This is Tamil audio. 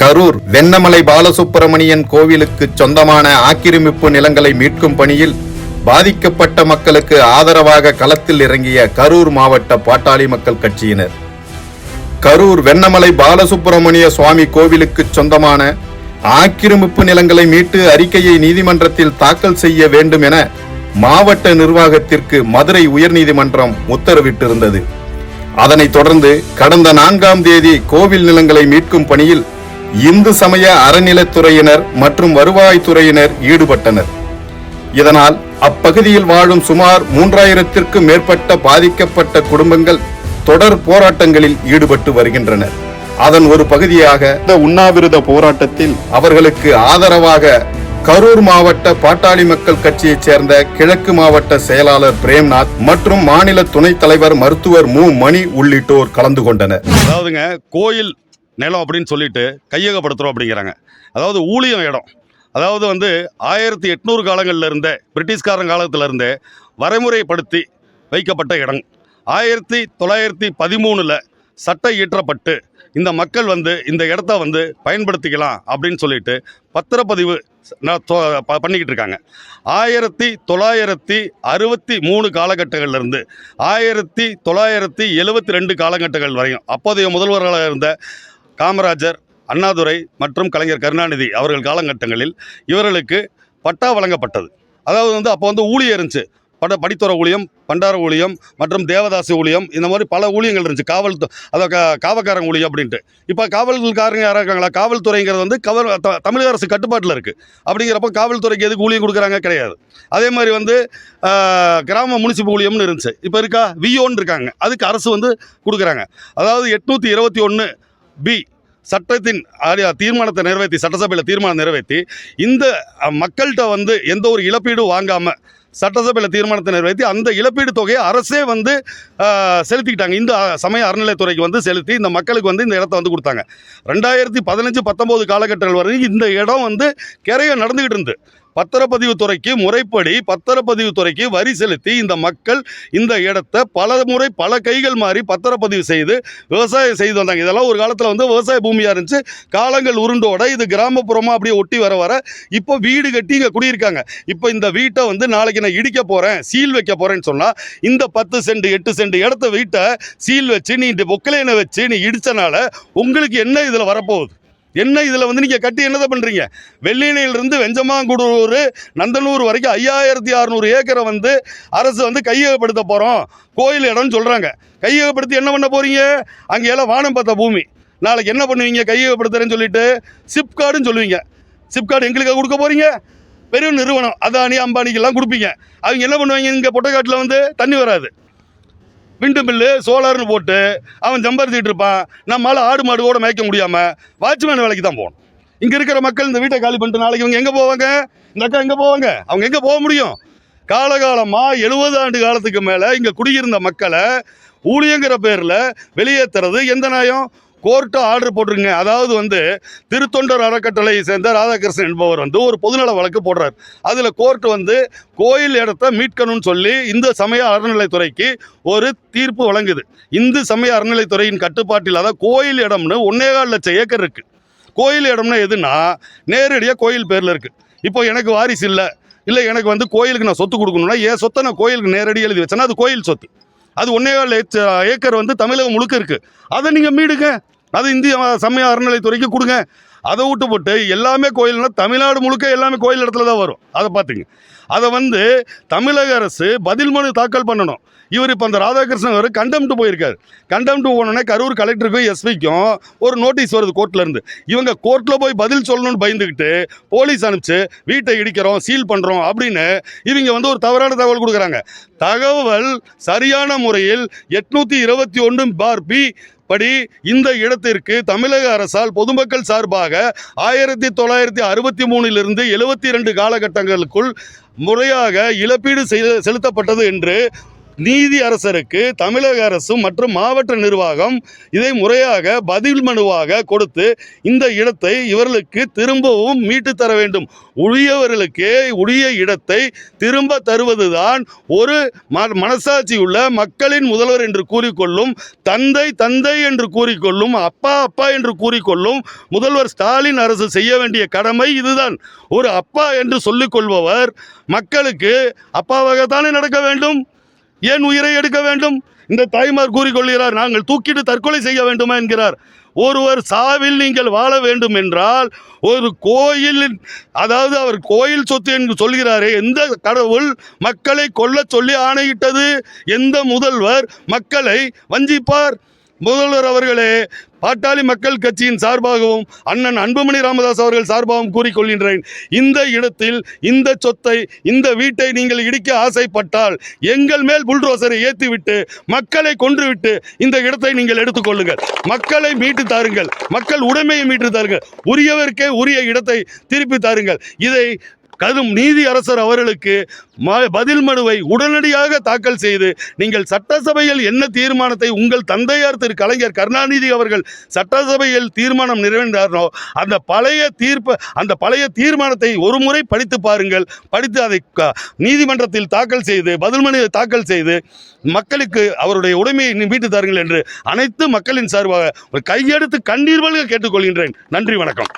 கரூர் வெண்ணமலை பாலசுப்பிரமணியன் கோவிலுக்கு சொந்தமான ஆக்கிரமிப்பு நிலங்களை மீட்கும் பணியில் பாதிக்கப்பட்ட மக்களுக்கு ஆதரவாக களத்தில் இறங்கிய கரூர் மாவட்ட பாட்டாளி மக்கள் கட்சியினர். கரூர் வெண்ணமலை பாலசுப்பிரமணிய சுவாமி கோவிலுக்கு சொந்தமான ஆக்கிரமிப்பு நிலங்களை மீட்டு அறிக்கையை நீதிமன்றத்தில் தாக்கல் செய்ய வேண்டும் என மாவட்ட நிர்வாகத்திற்கு மதுரை உயர்நீதிமன்றம் உத்தரவிட்டிருந்தது. அதனைத் தொடர்ந்து கடந்த 4ஆம் தேதி கோவில் நிலங்களை மீட்கும் பணியில் இந்து சமய அறநிலைத்துறையினர் மற்றும் வருவாய்த்துறையினர் ஈடுபட்டனர். இதனால் அப்பகுதியில் வாழும் சுமார் 3000த்திற்கும் மேற்பட்ட பாதிக்கப்பட்ட குடும்பங்கள் தொடர் போராட்டங்களில் ஈடுபட்டு வருகின்றனர். அதன் ஒரு பகுதியாக இந்த உண்ணாவிரத போராட்டத்தில் அவர்களுக்கு ஆதரவாக கரூர் மாவட்ட பாட்டாளி மக்கள் கட்சியைச் சேர்ந்த கிழக்கு மாவட்ட செயலாளர் பிரேம்நாத் மற்றும் மாநில துணைத் தலைவர் மருத்துவர் மு மணி உள்ளிட்டோர் கலந்து கொண்டனர். அதாவதுங்க, கோயில் நிலம் அப்படின்னு சொல்லிட்டு கையகப்படுத்துறோம் அப்படிங்கிறாங்க. அதாவது ஊழியம் இடம், அதாவது 1800 காலங்களில் இருந்தே, பிரிட்டிஷ்காரன் காலத்தில் இருந்தே வரைமுறைப்படுத்தி வைக்கப்பட்ட இடம். 1913 சட்டம் இயற்றப்பட்டு இந்த மக்கள் இந்த இடத்த பயன்படுத்திக்கலாம் அப்படின்னு சொல்லிட்டு பத்திரப்பதிவு பண்ணிக்கிட்டு இருக்காங்க. 1963 காலகட்டங்கள்லேருந்து 1972 காலகட்டங்கள் வரையும் அப்போதைய முதல்வர்களாக இருந்த காமராஜர், அண்ணாதுரை மற்றும் கலைஞர் கருணாநிதி அவர்கள் காலகட்டங்களில் இவர்களுக்கு பட்டா வழங்கப்பட்டது. அதாவது அப்போ ஊழியம் இருந்துச்சு. படித்துறை ஊழியம், பண்டார ஊழியம் மற்றும் தேவதாசி ஊழியம், இந்த மாதிரி பல ஊழியங்கள் இருந்துச்சு. காவல்காரங்க ஊழியம் அப்படின்ட்டு. இப்போ காவல்காரங்க யாராக இருக்காங்களா? காவல்துறைங்கிறது தமிழக அரசு கட்டுப்பாட்டில் இருக்குது. அப்படிங்கிறப்ப காவல்துறைக்கு எதுக்கு ஊழியம் கொடுக்குறாங்க? கிடையாது. அதே மாதிரி கிராம முனிசிபல் ஊழியம்னு இருந்துச்சு. இப்போ இருக்கா? விஓன்னு இருக்காங்க, அதுக்கு அரசு கொடுக்குறாங்க. அதாவது 821B சட்டத்தின் தீர்மானத்தை நிறைவேற்றி, சட்டசபையில் தீர்மானம் நிறைவேற்றி இந்த மக்கள்கிட்ட எந்த ஒரு இழப்பீடும் வாங்காமல் சட்டசபையில் தீர்மானத்தை நிறைவேற்றி அந்த இழப்பீடு தொகையை அரசே செலுத்திக்கிட்டாங்க. இந்த சமய அறநிலைத்துறைக்கு செலுத்தி இந்த மக்களுக்கு இந்த இடத்த கொடுத்தாங்க. 2015-19 காலகட்டங்கள் வரை இந்த இடம் கிரைய நடந்துகிட்டு இருந்து பத்திரப்பதிவு துறைக்கு முறைப்படி பத்திரப்பதிவு துறைக்கு வரி செலுத்தி இந்த மக்கள் இந்த இடத்த பல முறை பல கைகள் மாறி பத்திரப்பதிவு செய்து விவசாயம் செய்து வந்தாங்க. இதெல்லாம் ஒரு காலத்தில் விவசாய பூமியாக இருந்துச்சு. காலங்கள் உருண்டோட இது கிராமப்புறமாக அப்படியே ஒட்டி வர இப்போ வீடு கட்டி இங்கே குடியிருக்காங்க. இப்போ இந்த வீட்டை நாளைக்கு நான் இடிக்க போகிறேன், சீல் வைக்க போகிறேன்னு சொன்னால் இந்த 10 சென்ட் 8 சென்ட் இடத்த வீட்டை சீல் வச்சு நீ பொக்கலைனை வச்சு நீ இடித்தனால உங்களுக்கு என்ன இதில் வரப்போகுது? என்ன இதில் நீங்கள் கட்டி என்னதை பண்ணுறீங்க? வெள்ளியணையிலிருந்து வெஞ்சமாங்குடூர் நந்தனூர் வரைக்கும் 5600 ஏக்கரை அரசு கையகப்படுத்த போகிறோம் கோயில் இடம்னு சொல்கிறாங்க. கையகப்படுத்தி என்ன பண்ண போகிறீங்க? அங்கே எல்லாம் வானம் பார்த்த பூமி. நாளைக்கு என்ன பண்ணுவீங்க? கையகப்படுத்துறேன்னு சொல்லிட்டு சிப்கார்டுன்னு சொல்லுவீங்க. சிப்கார்டு எங்களுக்கு கொடுக்க போகிறீங்க? பெரிய நிறுவனம் அதானி அம்பானிக்கெல்லாம் கொடுப்பீங்க. அவங்க என்ன பண்ணுவாங்க? இங்கே பொட்டைக்காட்டில் தண்ணி வராது, விண்டு மில்லு சோலார்னு போட்டு அவன் ஜம்பருத்திட்டு இருப்பான். நம்மளால் ஆடு மாடு கூட மேய்க்க முடியாமல் வாட்ச்மேன் வேலைக்கு தான் போகணும். இங்கே இருக்கிற மக்கள் இந்த வீட்டை காலி பண்ணிட்டு நாளைக்கு இவங்க எங்கே போவாங்க? இந்த அக்கா எங்கே போவாங்க? அவங்க எங்கே போக முடியும்? காலகாலமாக 70 ஆண்டு காலத்துக்கு மேலே இங்கே குடியிருந்த மக்களை ஊழியங்கிற பேரில் வெளியேற்றுறது எந்த நியாயம்? கோர்ட்டு ஆர்டர் போட்டிருங்க. அதாவது திருத்தொண்டர் அறக்கட்டளை சேர்ந்த ராதாகிருஷ்ணன் என்பவர் ஒரு பொதுநல வழக்கு போடுறார். அதில் கோர்ட்டு கோயில் இடத்த மீட்கணும்னு சொல்லி இந்து சமய அறநிலைத்துறைக்கு ஒரு தீர்ப்பு வழங்குது. இந்து சமய அறநிலைத்துறையின் கட்டுப்பாட்டில் அதாவது கோயில் இடம்னு 1.25 லட்சம் ஏக்கர் இருக்குது. கோயில் இடம்னா எதுனா நேரடியாக கோயில் பேரில் இருக்குது. இப்போ எனக்கு வாரிசு இல்லை எனக்கு கோயிலுக்கு நான் சொத்து கொடுக்கணும்னா என் சொத்தை நான் கோயிலுக்கு நேரடி எழுதி வச்சேன்னா அது கோயில் சொத்து. அது 1.25 லட்சம் ஏக்கர் தமிழகம் முழுக்க இருக்குது. அதை நீங்கள் மீடுங்க, அது இந்திய சமய அறநிலைத்துறைக்கு கொடுங்க. அதை விட்டு போட்டு எல்லாமே கோயில்னா தமிழ்நாடு முழுக்க எல்லாமே கோயில் இடத்துல தான் வரும். அதை பார்த்துங்க. அதை தமிழக அரசு பதில் மனு தாக்கல் பண்ணணும். இவர் இப்போ அந்த ராதாகிருஷ்ணன் கண்டெம்ட்டு போயிருக்காரு. கண்டெம்ட்டு போனோன்னே கரூர் கலெக்டருக்கும் எஸ்பிக்கும் ஒரு நோட்டீஸ் வருது கோர்ட்லேருந்து. இவங்க கோர்ட்டில் போய் பதில் சொல்லணும்னு பயந்துக்கிட்டு போலீஸ் அனுப்பிச்சு வீட்டை இடிக்கிறோம், சீல் பண்ணுறோம் அப்படின்னு இவங்க ஒரு தவறான தகவல் கொடுக்குறாங்க. தகவல் சரியான முறையில் 821B படி இந்த இடத்திற்கு தமிழக அரசால் பொதுமக்கள் சார்பாக 1963 72 காலகட்டங்களுக்குள் முறையாக இழப்பீடு செலுத்தப்பட்டது என்று நீதி அரசருக்கு தமிழக அரசும் மற்றும் மாவட்ட நிர்வாகம் இதை முறையாக பதில் மனுவாக கொடுத்து இந்த இடத்தை இவர்களுக்கு திரும்பவும் மீட்டு தர வேண்டும். உரியவர்களுக்கு உரிய இடத்தை திரும்ப தருவதுதான் ஒரு மனசாட்சியுள்ள மக்களின் முதல்வர் என்று கூறிக்கொள்ளும், தந்தை தந்தை என்று கூறிக்கொள்ளும், அப்பா அப்பா என்று கூறிக்கொள்ளும் முதல்வர் ஸ்டாலின் அரசு செய்ய வேண்டிய கடமை இதுதான். ஒரு அப்பா என்று சொல்லிக் கொள்பவர் மக்களுக்கு அப்பாவாகத்தானே நடக்க வேண்டும். ஏன் உயிரை எடுக்க வேண்டும்? இந்த தாய்மார் கூறிக்கொள்கிறார், நாங்கள் தூக்கிட்டு தற்கொலை செய்ய வேண்டுமா என்கிறார். ஒருவர் சாவில் நீங்கள் வாழ வேண்டும் என்றால் ஒரு கோயில், அதாவது அவர் கோயில் சொத்து என்று சொல்கிறாரே, எந்த கடவுள் மக்களை கொல்ல சொல்லி ஆணையிட்டது? எந்த முதல்வர் மக்களை வஞ்சிப்பார்? முதல்வர் அவர்களே, பாட்டாளி மக்கள் கட்சியின் சார்பாகவும் அண்ணன் அன்புமணி ராமதாஸ் அவர்கள் சார்பாகவும் கூறிக்கொள்கின்றேன், இந்த இடத்தில் இந்த சொத்தை, இந்த வீட்டை நீங்கள் இடிக்க ஆசைப்பட்டால் எங்கள் மேல் புல்டோசரை ஏற்றிவிட்டு மக்களை கொன்றுவிட்டு இந்த இடத்தை நீங்கள் எடுத்துக்கொள்ளுங்கள். மக்களை மீட்டு தாருங்கள், மக்கள் உடைமையை மீட்டு தாருங்கள், உரியவருக்கே உரிய இடத்தை திருப்பி தாருங்கள். இதை கடும் நீதி அரசர் அவர்களுக்கு பதில் மனுவை உடனடியாக தாக்கல் செய்து, நீங்கள் சட்டசபையில் என்ன தீர்மானத்தை உங்கள் தந்தையார் திரு கலைஞர் கருணாநிதி அவர்கள் சட்டசபையில் தீர்மானம் நிறைவேற்றாரோ அந்த பழைய தீர்மானத்தை ஒரு முறை படித்து பாருங்கள். படித்து அதை நீதிமன்றத்தில் தாக்கல் செய்து பதில் மனுவை தாக்கல் செய்து மக்களுக்கு அவருடைய உடைமையை மீட்டு தாருங்கள் என்று அனைத்து மக்களின் சார்பாக கையெடுத்து கண்ணீர் வழியாக கேட்டுக்கொள்கின்றேன். நன்றி, வணக்கம்.